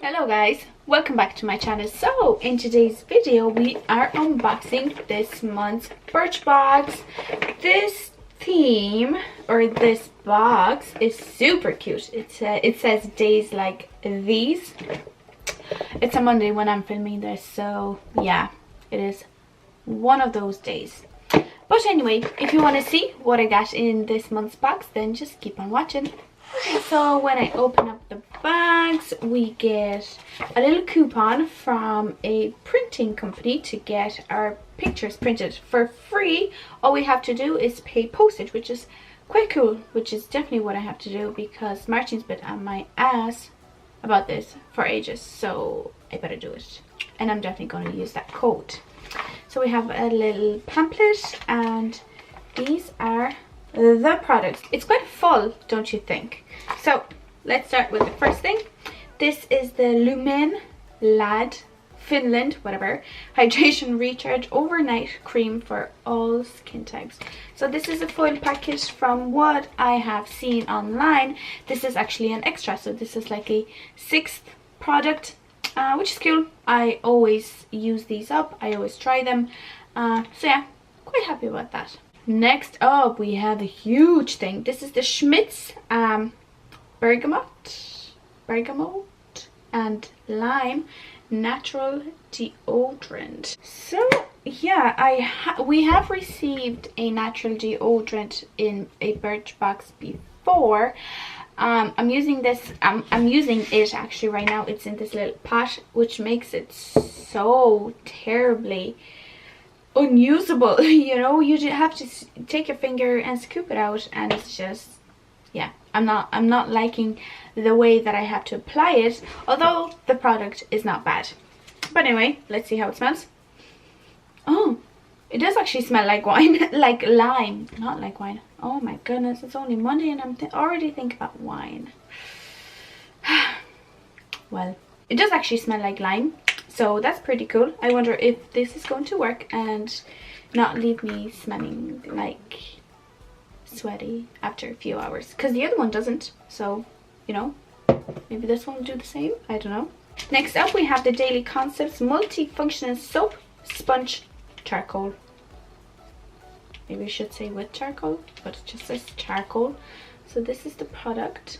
Hello guys, welcome back to my channel. So in today's video we are unboxing this month's Birchbox. This theme or this box is super cute. It says days like these. It's a Monday when I'm filming this, so yeah, it is one of those days. But anyway, if you want to see what I got in this month's box, then just keep on watching. Okay, so when I open up the bags, we get a little coupon from a printing company to get our pictures printed for free. All we have to do is pay postage, which is quite cool, which is definitely what I have to do because Martin's been on my ass about this for ages, so I better do it. And I'm definitely going to use that code. So we have a little pamphlet, and these are the products. It's quite full, don't you think? So let's start with the first thing. This is the Lumene Lähde Finland whatever hydration recharge overnight cream for all skin types. So this is a foil package. From what I have seen online, this is actually an extra, so this is like a 6th product, which is cool. I always use these up, I always try them, so yeah, quite happy about that. Next up we have a huge thing. This is the Schmidt's Bergamot and Lime natural deodorant. So yeah, we have received a natural deodorant in a Birchbox before. I'm using this, I'm using it actually right now. It's in this little pot, which makes it so terribly unusable. You know, you just have to take your finger and scoop it out, and it's just, yeah, I'm not liking the way that I have to apply it, although the product is not bad. But anyway, let's see how it smells. Oh, it does actually smell like wine. Like lime, not like wine. Oh my goodness, it's only Monday and I'm already thinking about wine. Well, it does actually smell like lime, so that's pretty cool. I wonder if this is going to work and not leave me smelling like sweaty after a few hours, because the other one doesn't. So, you know, maybe this one will do the same. I don't know. Next up we have the Daily Concepts multifunctional soap sponge charcoal. Maybe I should say with charcoal, but it just says charcoal. So this is the product.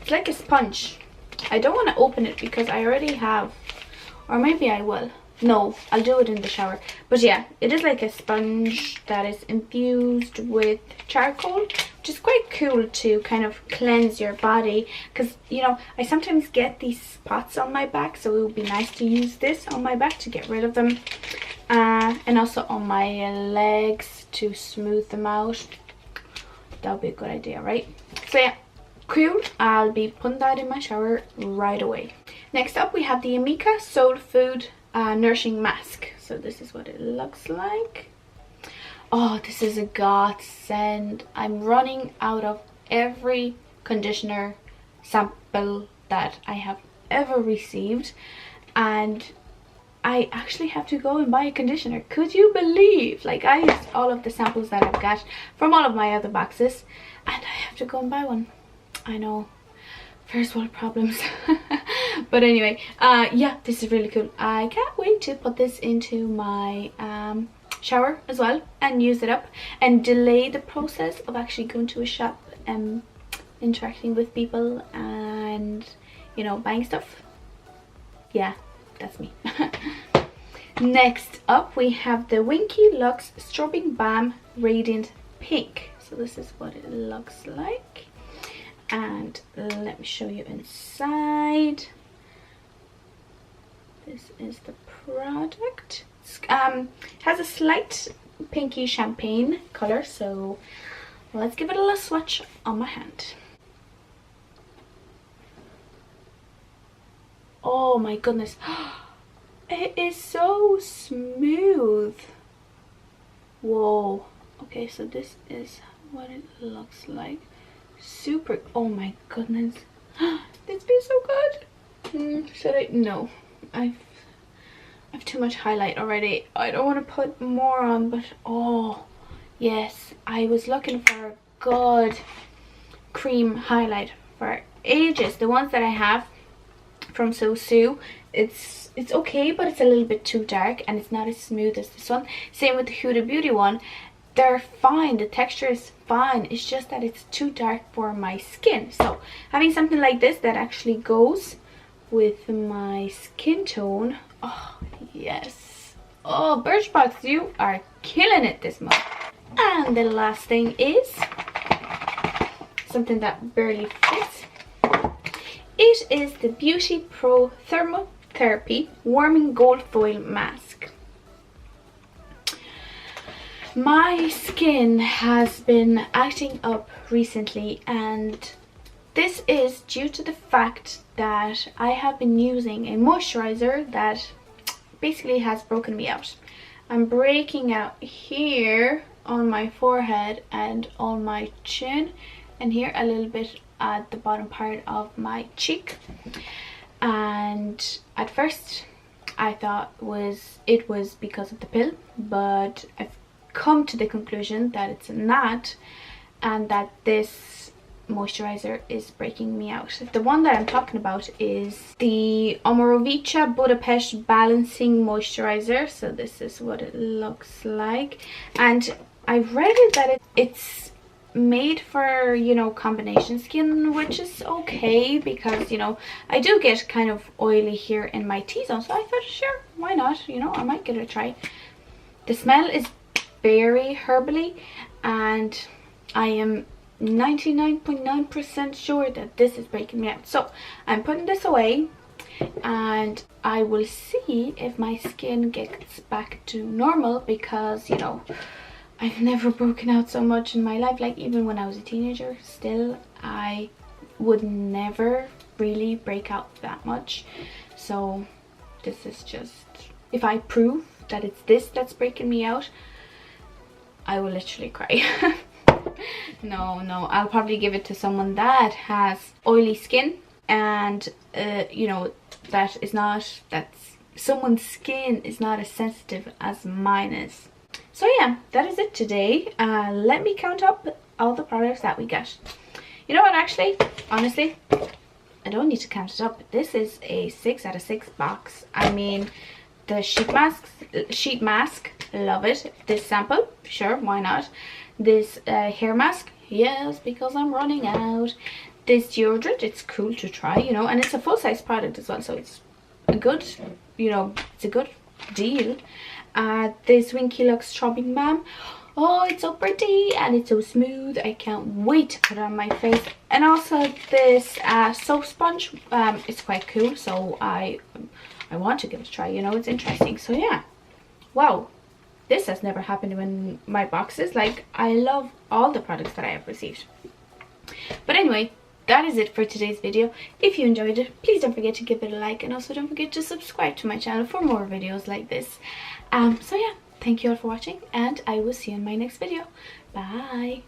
It's like a sponge. I don't want to open it because I already have, or maybe I will. No, I'll do it in the shower. But yeah, it is like a sponge that is infused with charcoal, which is quite cool to kind of cleanse your body, because, you know, I sometimes get these spots on my back, so it would be nice to use this on my back to get rid of them, and also on my legs to smooth them out. That would be a good idea, right? So yeah, cool. I'll be putting that in my shower right away. Next up we have the Amika SOULFOOD nourishing mask. So this is what it looks like. Oh, this is a godsend. I'm running out of every conditioner sample that I have ever received, and I actually have to go and buy a conditioner. Could you believe? Like, I used all of the samples that I've got from all of my other boxes, and I have to go and buy one. I know, first world problems. But anyway, yeah, this is really cool. I can't wait to put this into my shower as well and use it up and delay the process of actually going to a shop and interacting with people and, you know, buying stuff. Yeah, that's me. Next up we have the Winky Luxe Strobing Balm Radiant Pink. So this is what it looks like, and let me show you inside. This is the product. It has a slight pinky champagne color, so let's give it a little swatch on my hand. Oh my goodness, it is so smooth. Whoa. Okay, so this is what it looks like. Super, oh my goodness, this feels so good. Should I? No, I've too much highlight already. I don't want to put more on, but oh yes, I was looking for a good cream highlight for ages. The ones that I have from SOULFOOD. It's okay, but it's a little bit too dark and it's not as smooth as this one. Same with the Huda Beauty one. They're fine, the texture is fine, it's just that it's too dark for my skin. So having something like this that actually goes with my skin tone, oh yes. Oh, Birchbox, you are killing it this month. And the last thing is something that barely fits. It is the BeautyPro Thermotherapy Warming Gold Foil Mask. My skin has been acting up recently, and this is due to the fact that I have been using a moisturizer that basically has broken me out. I'm breaking out here on my forehead and on my chin, and here a little bit at the bottom part of my cheek. And at first I thought it was because of the pill, but I've come to the conclusion that it's not, and that this moisturizer is breaking me out. The one that I'm talking about is the Omorovica Budapest Balancing Moisturizer. So this is what it looks like, and I read it that it's made for, you know, combination skin, which is okay because, you know, I do get kind of oily here in my T-zone, so I thought, sure, why not, you know, I might give it a try. The smell is very herbally, and I am 99.9% sure that this is breaking me out. So I'm putting this away, and I will see if my skin gets back to normal, because, you know, I've never broken out so much in my life. Like, even when I was a teenager, still I would never really break out that much. So this is just, if I prove that it's this that's breaking me out, I will literally cry. No, I'll probably give it to someone that has oily skin, and you know, that someone's skin is not as sensitive as mine is. So yeah, that is it today. Let me count up all the products that we got. You know what, actually, honestly, I don't need to count it up. This is a 6 out of 6 box. I mean, the sheet mask, love it. This sample, sure, why not? This hair mask, yes, because I'm running out. This deodorant, it's cool to try, you know, and it's a full-size product as well, so it's a good, you know, it's a good deal. This Winky Strobing Balm, oh, it's so pretty and it's so smooth. I can't wait to put it on my face. And also this soap sponge, it's quite cool, so I want to give it a try, you know, it's interesting. So yeah, wow, this has never happened in my boxes. Like, I love all the products that I have received. But anyway, that is it for today's video. If you enjoyed it, please don't forget to give it a like, and also don't forget to subscribe to my channel for more videos like this. So yeah, thank you all for watching, and I will see you in my next video. Bye.